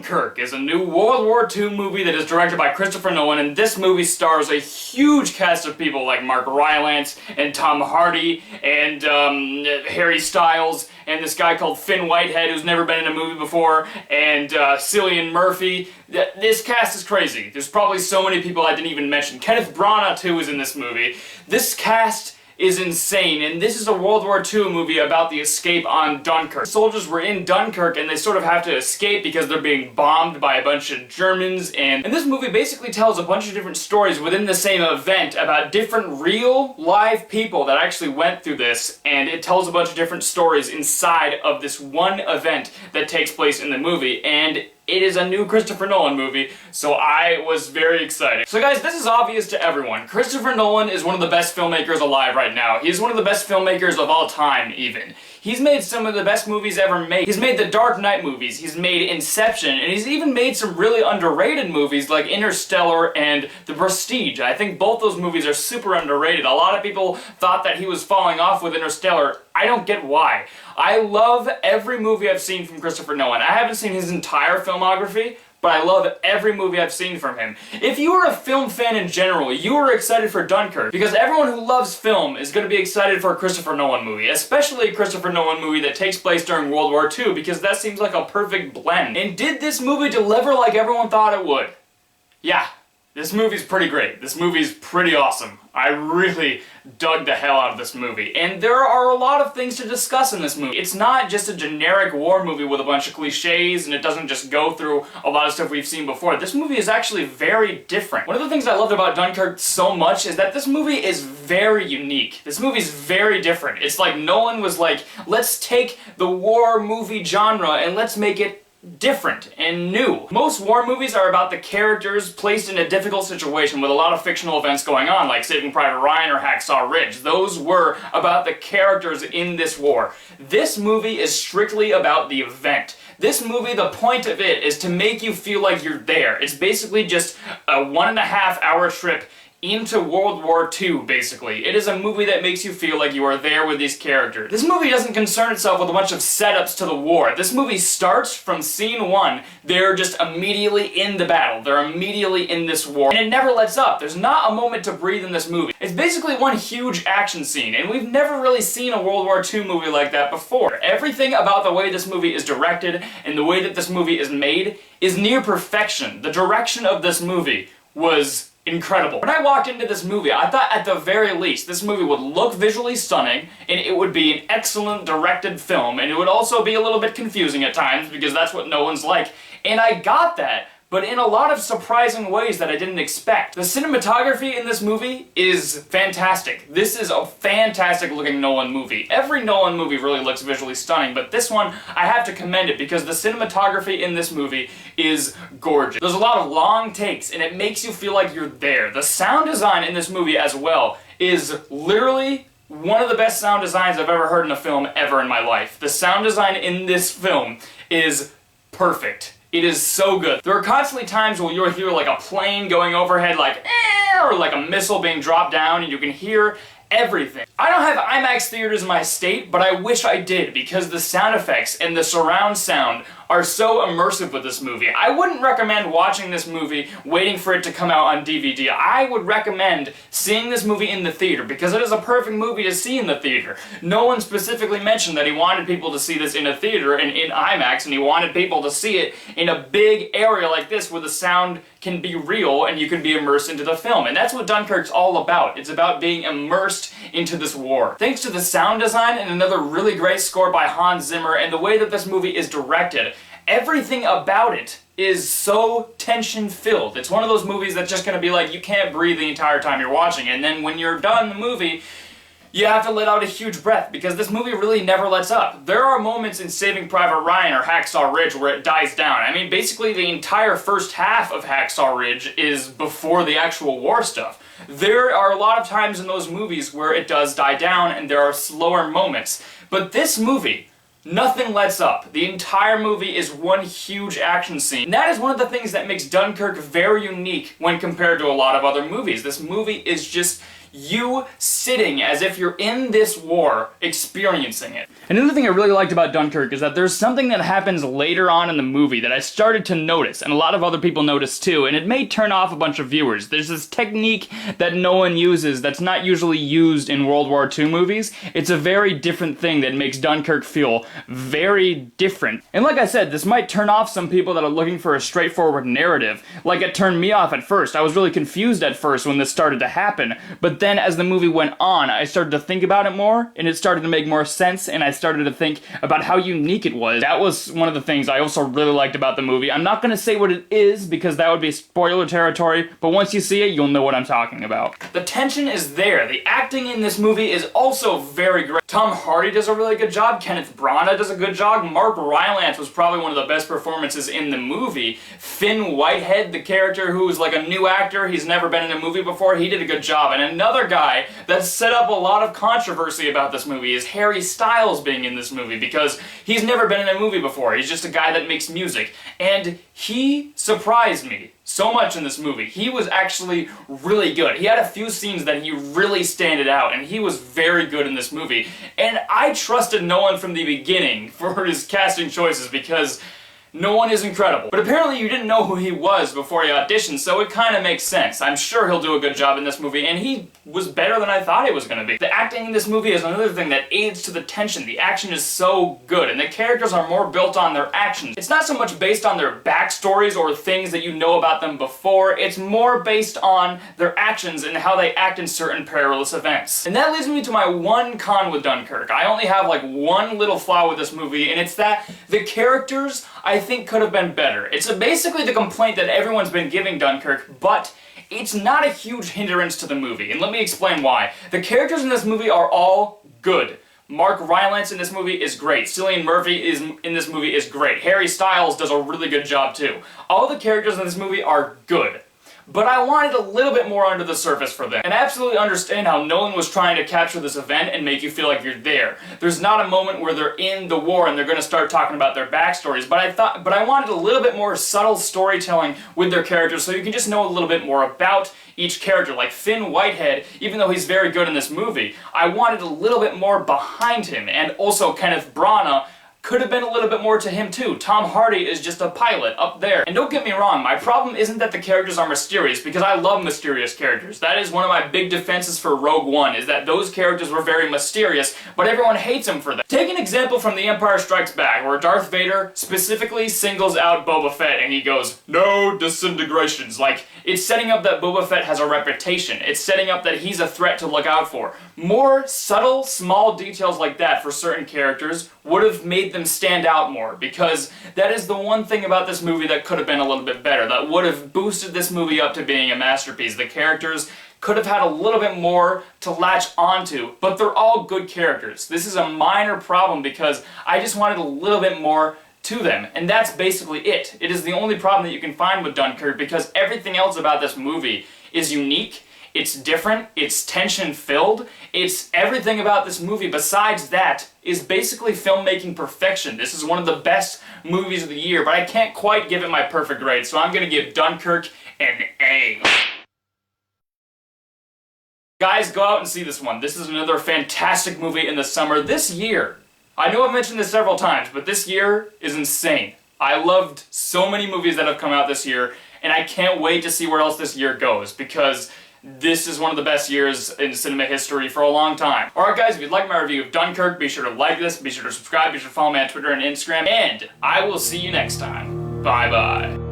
Dunkirk is a new World War II movie that is directed by Christopher Nolan, and this movie stars a huge cast of people like Mark Rylance and Tom Hardy and Harry Styles and this guy called Finn Whitehead who's never been in a movie before, and Cillian Murphy. This cast is crazy. There's probably so many people I didn't even mention. Kenneth Branagh too is in this movie. This cast is insane, and this is a World War II movie about the escape on Dunkirk. Soldiers were in Dunkirk and they sort of have to escape because they're being bombed by a bunch of Germans, and this movie basically tells a bunch of different stories within the same event about different real live people that actually went through this, and it tells a bunch of different stories inside of this one event that takes place in the movie, and it is a new Christopher Nolan movie, so I was very excited. So guys, this is obvious to everyone. Christopher Nolan is one of the best filmmakers alive right now. He's one of the best filmmakers of all time, even. He's made some of the best movies ever made. He's made the Dark Knight movies, he's made Inception, and he's even made some really underrated movies like Interstellar and The Prestige. I think both those movies are super underrated. A lot of people thought that he was falling off with Interstellar. I don't get why. I love every movie I've seen from Christopher Nolan. I haven't seen his entire filmography, but I love every movie I've seen from him. If you are a film fan in general, you are excited for Dunkirk, because everyone who loves film is going to be excited for a Christopher Nolan movie, especially a Christopher Nolan movie that takes place during World War II, because that seems like a perfect blend. And did this movie deliver like everyone thought it would? Yeah. This movie's pretty great. This movie's pretty awesome. I really dug the hell out of this movie. And there are a lot of things to discuss in this movie. It's not just a generic war movie with a bunch of cliches, and it doesn't just go through a lot of stuff we've seen before. This movie is actually very different. One of the things I loved about Dunkirk so much is that this movie is very unique. This movie's very different. It's like Nolan was like, let's take the war movie genre and let's make it different and new. Most war movies are about the characters placed in a difficult situation with a lot of fictional events going on, like Saving Private Ryan or Hacksaw Ridge. Those were about the characters in this war. This movie is strictly about the event. This movie, the point of it is to make you feel like you're there. It's basically just a 1.5 hour trip into World War II, basically. It is a movie that makes you feel like you are there with these characters. This movie doesn't concern itself with a bunch of setups to the war. This movie starts from scene 1. They're just immediately in the battle. They're immediately in this war. And it never lets up. There's not a moment to breathe in this movie. It's basically one huge action scene, and we've never really seen a World War II movie like that before. Everything about the way this movie is directed and the way that this movie is made is near perfection. The direction of this movie was incredible. When I walked into this movie, I thought at the very least this movie would look visually stunning, and it would be an excellent directed film, and it would also be a little bit confusing at times because that's what Nolan's like, and I got that, but in a lot of surprising ways that I didn't expect. The cinematography in this movie is fantastic. This is a fantastic looking Nolan movie. Every Nolan movie really looks visually stunning, but this one, I have to commend it because the cinematography in this movie is gorgeous. There's a lot of long takes, and it makes you feel like you're there. The sound design in this movie as well is literally one of the best sound designs I've ever heard in a film ever in my life. The sound design in this film is perfect. It is so good. There are constantly times where you'll hear like a plane going overhead like or like a missile being dropped down, and you can hear everything. I don't have IMAX theaters in my state, but I wish I did because the sound effects and the surround sound are so immersive with this movie. I wouldn't recommend watching this movie waiting for it to come out on DVD. I would recommend seeing this movie in the theater because it is a perfect movie to see in the theater. Nolan specifically mentioned that he wanted people to see this in a theater and in IMAX, and he wanted people to see it in a big area like this where the sound can be real and you can be immersed into the film. And that's what Dunkirk's all about. It's about being immersed into this war. Thanks to the sound design and another really great score by Hans Zimmer and the way that this movie is directed, everything about it is so tension-filled. It's one of those movies that's just gonna be like, you can't breathe the entire time you're watching, and then when you're done the movie, you have to let out a huge breath, because this movie really never lets up. There are moments in Saving Private Ryan or Hacksaw Ridge where it dies down. I mean, basically the entire first half of Hacksaw Ridge is before the actual war stuff. There are a lot of times in those movies where it does die down and there are slower moments. But this movie, nothing lets up. The entire movie is one huge action scene. And that is one of the things that makes Dunkirk very unique when compared to a lot of other movies. This movie is just you sitting as if you're in this war, experiencing it. Another thing I really liked about Dunkirk is that there's something that happens later on in the movie that I started to notice, and a lot of other people noticed too, and it may turn off a bunch of viewers. There's this technique that no one uses that's not usually used in World War II movies. It's a very different thing that makes Dunkirk feel very different. And like I said, this might turn off some people that are looking for a straightforward narrative. Like, it turned me off at first. I was really confused at first when this started to happen, but then as the movie went on, I started to think about it more, and it started to make more sense, and I started to think about how unique it was. That was one of the things I also really liked about the movie. I'm not gonna say what it is, because that would be spoiler territory, but once you see it, you'll know what I'm talking about. The tension is there. The acting in this movie is also very great. Tom Hardy does a really good job, Kenneth Branagh does a good job, Mark Rylance was probably one of the best performances in the movie. Finn Whitehead, the character who's like a new actor, he's never been in a movie before, he did a good job. And another guy that set up a lot of controversy about this movie is Harry Styles being in this movie, because he's never been in a movie before. He's just a guy that makes music. And he surprised me so much in this movie. He was actually really good. He had a few scenes that he really standed out, and he was very good in this movie. And I trusted Nolan from the beginning for his casting choices, because no one is incredible. But apparently you didn't know who he was before he auditioned, so it kind of makes sense. I'm sure he'll do a good job in this movie, and he was better than I thought he was going to be. The acting in this movie is another thing that aids to the tension. The action is so good, and the characters are more built on their actions. It's not so much based on their backstories or things that you know about them before, it's more based on their actions and how they act in certain perilous events. And that leads me to my one con with Dunkirk. I only have like one little flaw with this movie, and it's that the characters, I think, could have been better. It's basically the complaint that everyone's been giving Dunkirk, but it's not a huge hindrance to the movie, and let me explain why. The characters in this movie are all good. Mark Rylance in this movie is great. Cillian Murphy in this movie is great. Harry Styles does a really good job too. All the characters in this movie are good. But I wanted a little bit more under the surface for them. And I absolutely understand how Nolan was trying to capture this event and make you feel like you're there. There's not a moment where they're in the war and they're going to start talking about their backstories, but I wanted a little bit more subtle storytelling with their characters so you can just know a little bit more about each character. Like Finn Whitehead, even though he's very good in this movie, I wanted a little bit more behind him. And also Kenneth Branagh could have been a little bit more to him too. Tom Hardy is just a pilot up there. And don't get me wrong, my problem isn't that the characters are mysterious, because I love mysterious characters. That is one of my big defenses for Rogue One, is that those characters were very mysterious, but everyone hates him for that. Take an example from The Empire Strikes Back, where Darth Vader specifically singles out Boba Fett and he goes, "No disintegrations." Like, it's setting up that Boba Fett has a reputation. It's setting up that he's a threat to look out for. More subtle, small details like that for certain characters would have made them stand out more, because that is the one thing about this movie that could have been a little bit better, that would have boosted this movie up to being a masterpiece. The characters could have had a little bit more to latch onto, but they're all good characters. This is a minor problem because I just wanted a little bit more to them, and that's basically it. It is the only problem that you can find with Dunkirk, because everything else about this movie is unique, it's different, it's tension-filled, it's everything about this movie besides that is basically filmmaking perfection. This is one of the best movies of the year, but I can't quite give it my perfect grade, so I'm gonna give Dunkirk an A. Guys, go out and see this one. This is another fantastic movie in the summer. This year, I know I've mentioned this several times, but this year is insane. I loved so many movies that have come out this year, and I can't wait to see where else this year goes, because this is one of the best years in cinema history for a long time. Alright guys, if you'd like my review of Dunkirk, be sure to like this, be sure to subscribe, be sure to follow me on Twitter and Instagram, and I will see you next time. Bye bye.